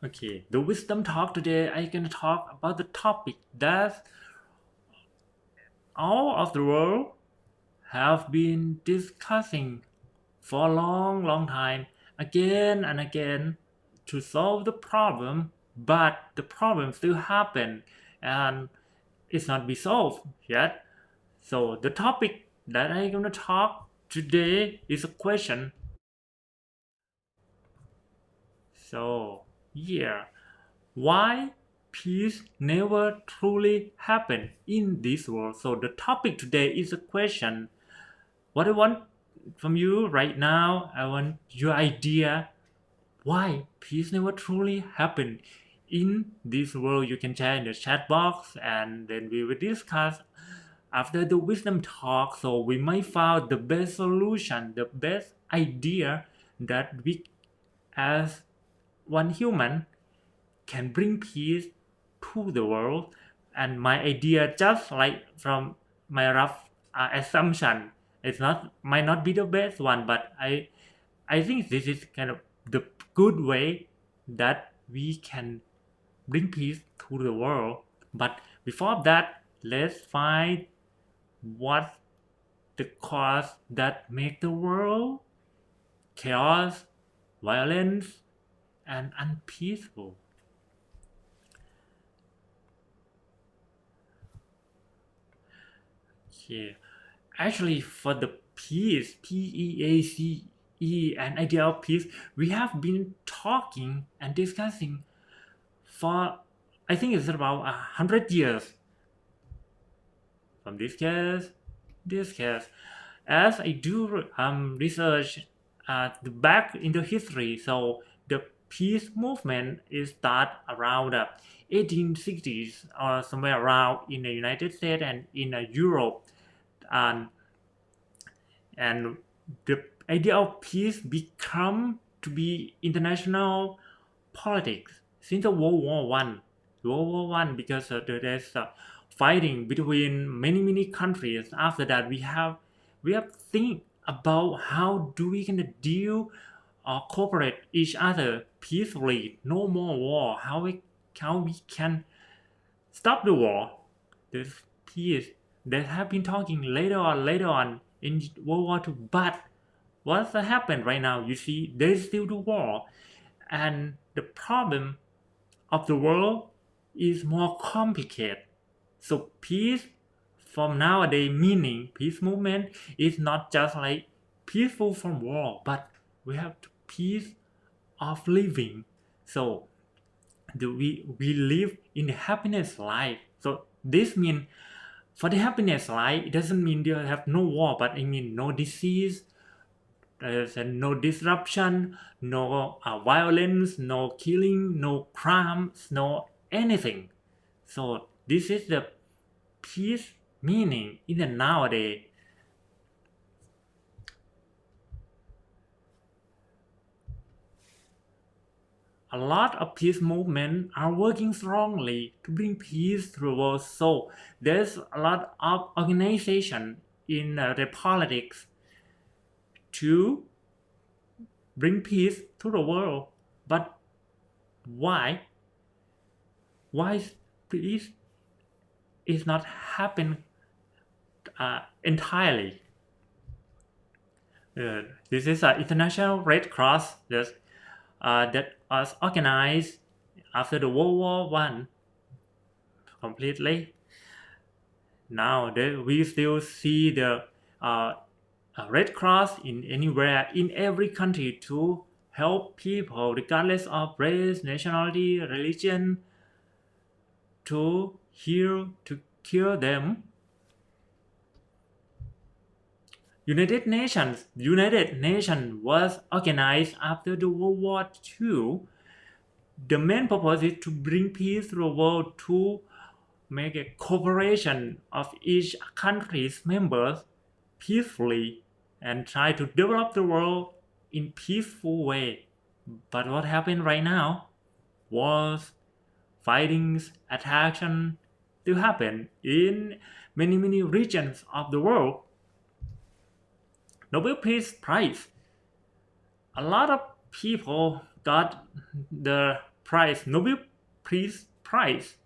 Okay, the wisdom talk today, I'm gonna talk about the topic that all of the world have been discussing for a long, long time, again and again, to solve the problem, but the problem still happen and it's not be solved yet. So the topic that I'm gonna talk today is a question. So yeah, why peace never truly happen in this world? So the topic today is a question. What I want from you right now, I want your idea why peace never truly happen in this world. You can share in the chat box and then we will discuss after the wisdom talk, so we might find the best solution, the best idea that we as one human can bring peace to the world. And my idea, just like from my rough assumption, it's not might not be the best one, but I think this is kind of the good way that we can bring peace to the world. But before that, let's find what the cause that make the world chaos, violence, and unpeaceful. Yeah. Actually, for the peace, PEACE, and idea of peace, we have been talking and discussing for, I think it's about 100 years. From this case, as I do research the back into history, so the peace movement is start around the 1860s or somewhere around in the United States and in Europe, and and the idea of peace become to be international politics since the World War One, because there's fighting between many countries. After that, we have think about how do we gonna deal or cooperate each other peacefully. No more war. How we can stop the war. There's peace. They have been talking later on in World War II, but what's happened right now? You see, there's still the war, and the problem of the world is more complicated. So peace from nowadays meaning peace movement is not just like peaceful from war, but we have to peace of living. So we live in the happiness life. So this means for the happiness life, it doesn't mean you have no war, but I mean no disease, there's no disruption, no violence, no killing, no crimes, no anything. So this is the peace meaning in the nowadays. A lot of peace movements are working strongly to bring peace to the world. So there's a lot of organization in the politics to bring peace to the world. But why? Why peace is not happen entirely? This is an international Red Cross that was organized after the World War I completely. Now we still see the uh, Red Cross in anywhere in every country to help people regardless of race, nationality, religion, to heal, to cure them. United Nations was organized after the World War II. The main purpose is to bring peace to the world, to make a cooperation of each country's members peacefully and try to develop the world in peaceful way. But what happened right now? Wars, fightings, attacks still happen in many regions of the world. Nobel Peace Prize. A lot of people got the prize, Nobel Peace Prize.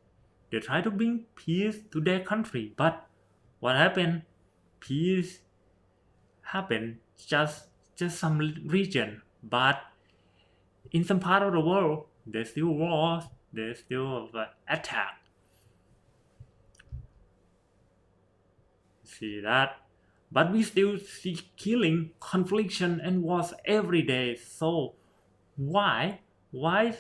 They try to bring peace to their country, but what happened? Peace happened just some region, but in some part of the world, there's still wars, there's still attack. See that? But we still see killing, confliction, and wars every day. So why? Why?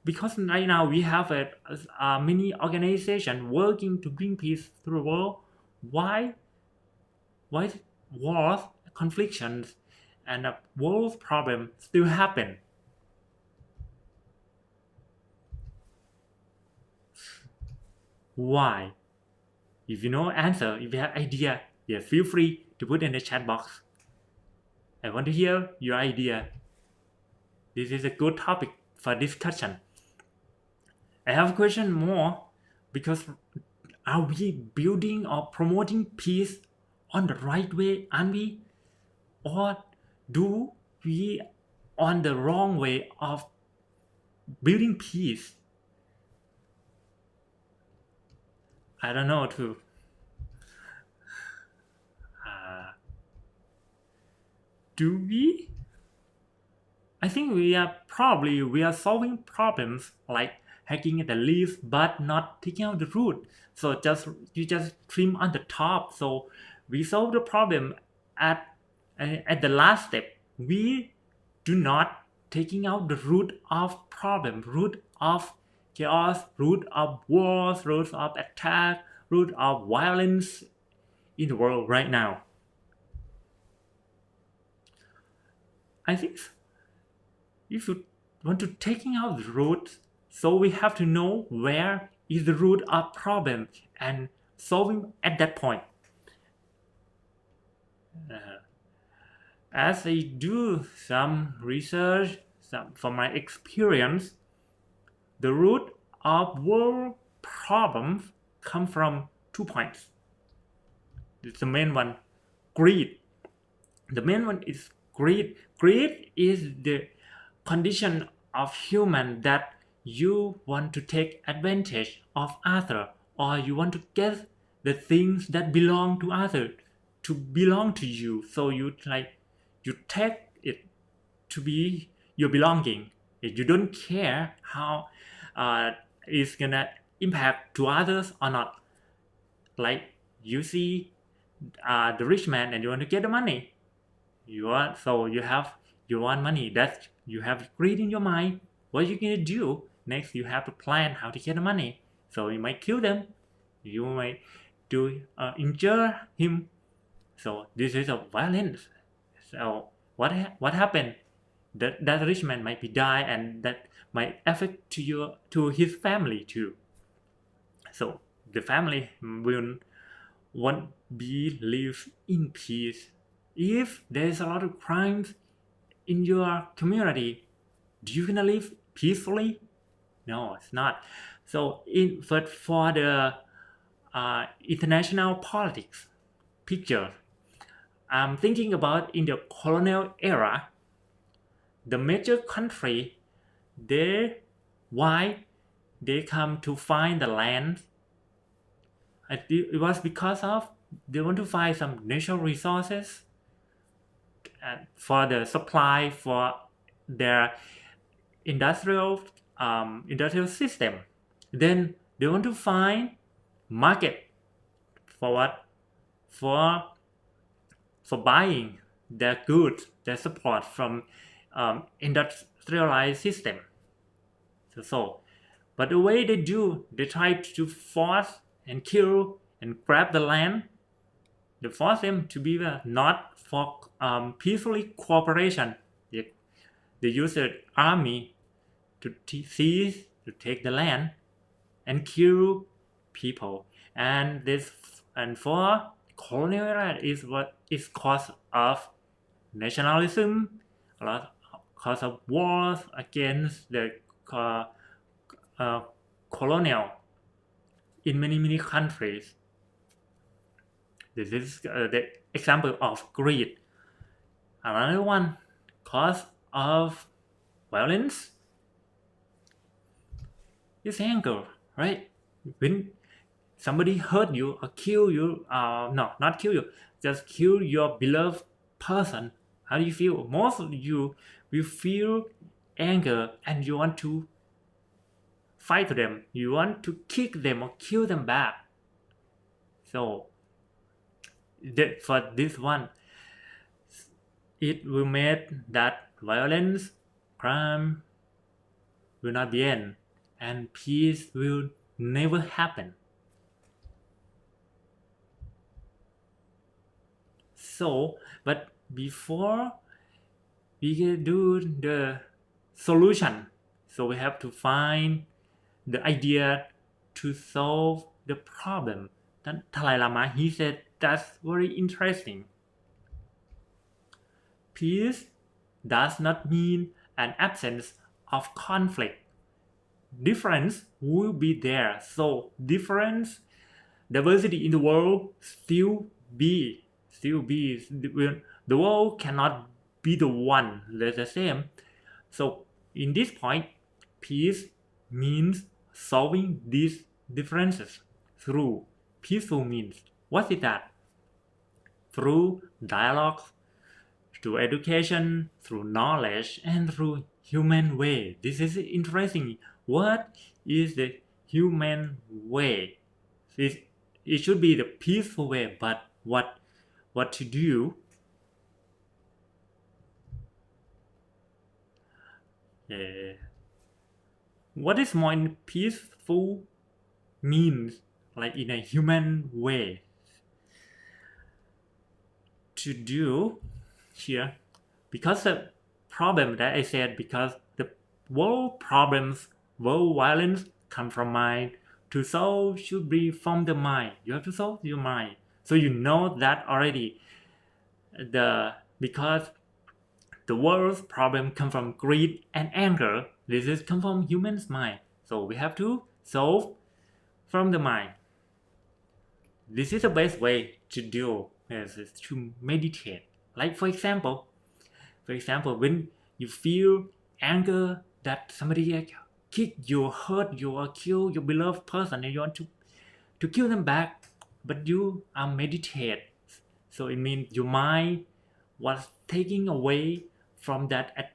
Because right now we have a mini organization working to bring peace to the world. Why? Why wars, conflictions, and world problems still happen? Why? If you know answer, if you have idea, yeah, feel free to put in the chat box. I want to hear your idea. This is a good topic for discussion. I have a question more, because are we building or promoting peace on the right way, aren't we? Or do we on the wrong way of building peace? I don't know too. Do we? I think we are solving problems like hacking at the leaves but not taking out the root. So you just trim on the top. So we solve the problem at at the last step. We do not taking out the root of problem, root of chaos, root of wars, root of attack, root of violence in the world right now. I think if you want to taking out the root, so we have to know where is the root of problem and solving at that point. As I do some research, from my experience, the root of world problems come from 2 points. It's the main one, greed. The main one is greed. Greed is the condition of human that you want to take advantage of other, or you want to get the things that belong to other to belong to you. So you take it to be your belonging. You don't care how it's gonna impact to others or not. Like you see the rich man and you want to get the money. You want money. That you have greed in your mind. What you gonna do next? You have to plan how to get the money. So you might kill them. You might do injure him. So this is a violence. So what happened? That rich man might be die, and that might affect to his family too. So the family will won't be live in peace. If there's a lot of crimes in your community, do you gonna live peacefully? No, it's not. So but for the international politics picture, I'm thinking about in the colonial era, the major country, they why they come to find the land. It was because of they want to find some natural resources for the supply for their industrial industrial system. Then they want to find market for what? For buying their goods, their support from industrialized system. So, but the way they do, they try to force and kill and grab the land. They force them to be not for peacefully cooperation. They use the army to seize, to take the land and kill people. And for colonial era is what is cause of nationalism, a lot cause of wars against the colonial in many countries. This is the example of greed. Another one, cause of violence. It's anger, right? When somebody hurt you or kill you, no, not kill you, just kill your beloved person, how do you feel? Most of you will feel anger and you want to fight them, you want to kick them or kill them back. So for this one, it will make that violence, crime will not be end, and peace will never happen. So, but before we can do the solution, so we have to find the idea to solve the problem. Then Dalai Lama, he said that's very interesting. Peace does not mean an absence of conflict. Difference will be there. So difference, diversity in the world still be. The world cannot be the one, the same. So in this point, peace means solving these differences through peaceful means. What is that? Through dialogue, through education, through knowledge, and through human way. This is interesting. What is the human way? It should be the peaceful way, but what to do? What is more peaceful means, like in a human way to do here? Because the problem that I said, because the world problems, world violence come from mind. To solve should be from the mind. You have to solve your mind. So you know that already. Because the world's problem come from greed and anger. This is come from human's mind. So we have to solve from the mind. This is the best way to do is to meditate. Like for example, when you feel anger that somebody kick you, hurt you, or kill your beloved person, and you want to kill them back, but you are meditate. So it means your mind was taking away from that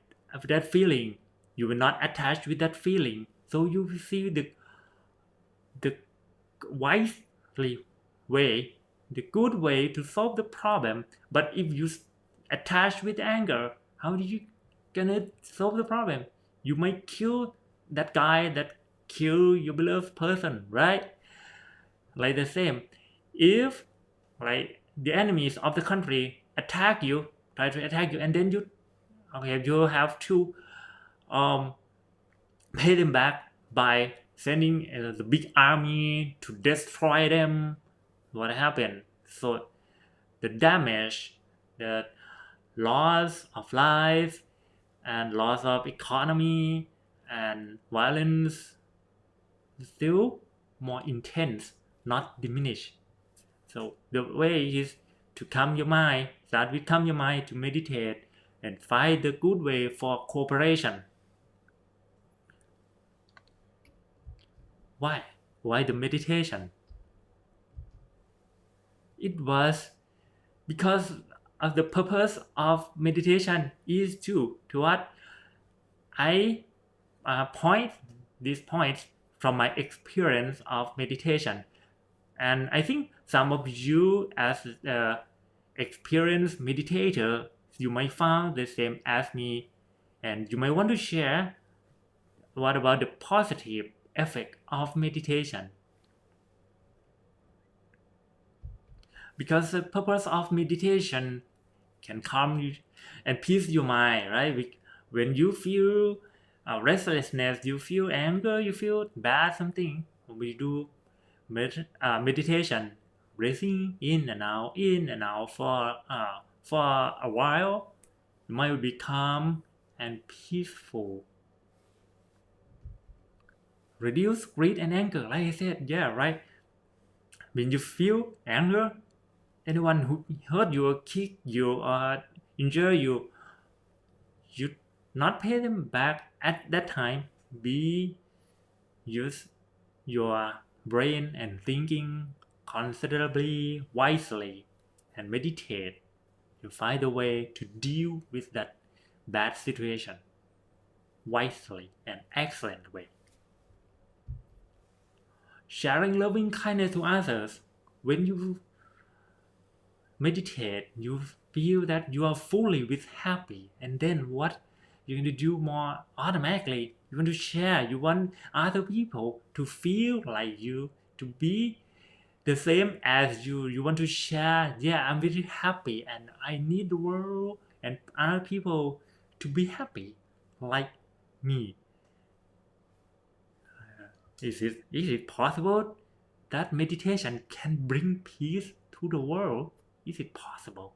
feeling. You will not attach with that feeling. So you will see the wisely way, the good way to solve the problem. But if you attach with anger, how do you gonna solve the problem? You might kill that guy that kill your beloved person, right? Like the same, if like the enemies of the country try to attack you, and then you have to um, pay them back by sending the big army to destroy them. What happened? So the damage, the loss of life, and loss of economy and violence still more intense, not diminish. So the way is to calm your mind. Start with calm your mind to meditate and find the good way for cooperation. Why? Why the meditation? It was because of the purpose of meditation is to what I point these points from my experience of meditation, and I think some of you as experienced meditator, you might find the same as me, and you might want to share what about the positive effect of meditation. Because the purpose of meditation can calm you and peace your mind, right? When you feel restlessness, you feel anger, you feel bad something, we do meditation, breathing in and out for a while, your mind will be calm and peaceful. Reduce greed and anger, like I said, yeah, right. When you feel anger, anyone who hurt you or kick you or injure you, you not pay them back at that time. Be use your brain and thinking considerably wisely and meditate. You find a way to deal with that bad situation wisely and excellent way. Sharing loving kindness to others. When you meditate, you feel that you are fully with happy, and then what you're going to do more automatically, you want to share, you want other people to feel like you, to be the same as you want to share, yeah, I'm very happy and I need the world and other people to be happy like me. Is it possible that meditation can bring peace to the world? Is it possible?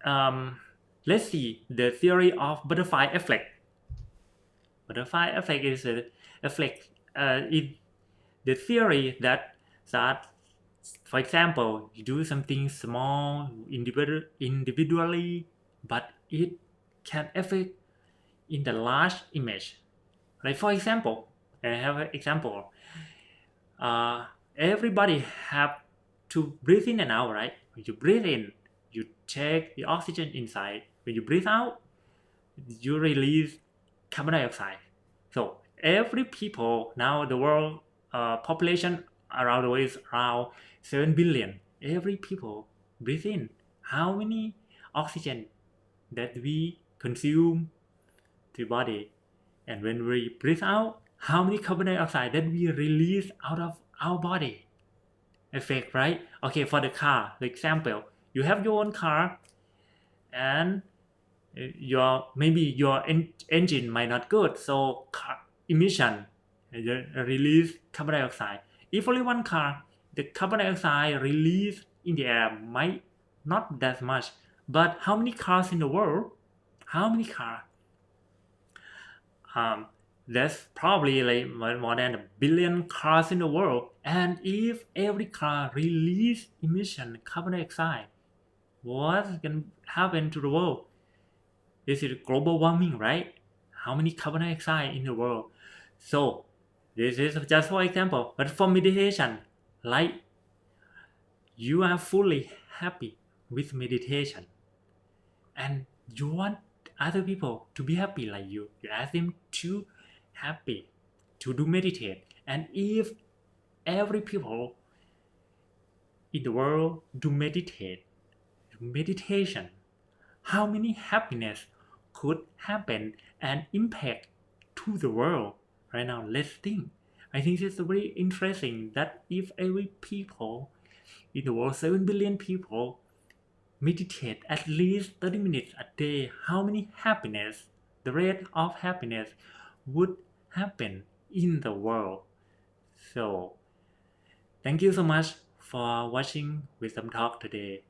um, let's see the theory of butterfly effect. Butterfly effect is a effect in the theory that for example you do something small individually, but it can affect in the large image. Like for example, I have an example. uh, Everybody have to breathe in and out, right? When you breathe in, you take the oxygen inside. When you breathe out, you release carbon dioxide. So every people now the world population around the world is around 7 billion. Every people breathe in. How many oxygen that we consume to the body? And when we breathe out, how many carbon dioxide that we release out of our body? Effect, right? Okay, for the car, the example, you have your own car and your maybe your engine might not good, so car emission release carbon dioxide. If only one car, the carbon dioxide released in the air might not that much. But how many cars in the world? How many cars? um, there's probably like more than a billion cars in the world, and if every car release emission carbon dioxide, what can happen to the world? This is global warming, right? How many carbon dioxide in the world? So this is just for example, but for meditation, like you are fully happy with meditation and you want other people to be happy like you ask them to happy to do meditate. And if every people in the world do meditation, how many happiness could happen and impact to the world? Right now, let's think. I think it's very interesting that if every people in the world, 7 billion people, meditate at least 30 minutes a day, how many happiness, the rate of happiness would happen in the world? So, thank you so much for watching Wisdom Talk today.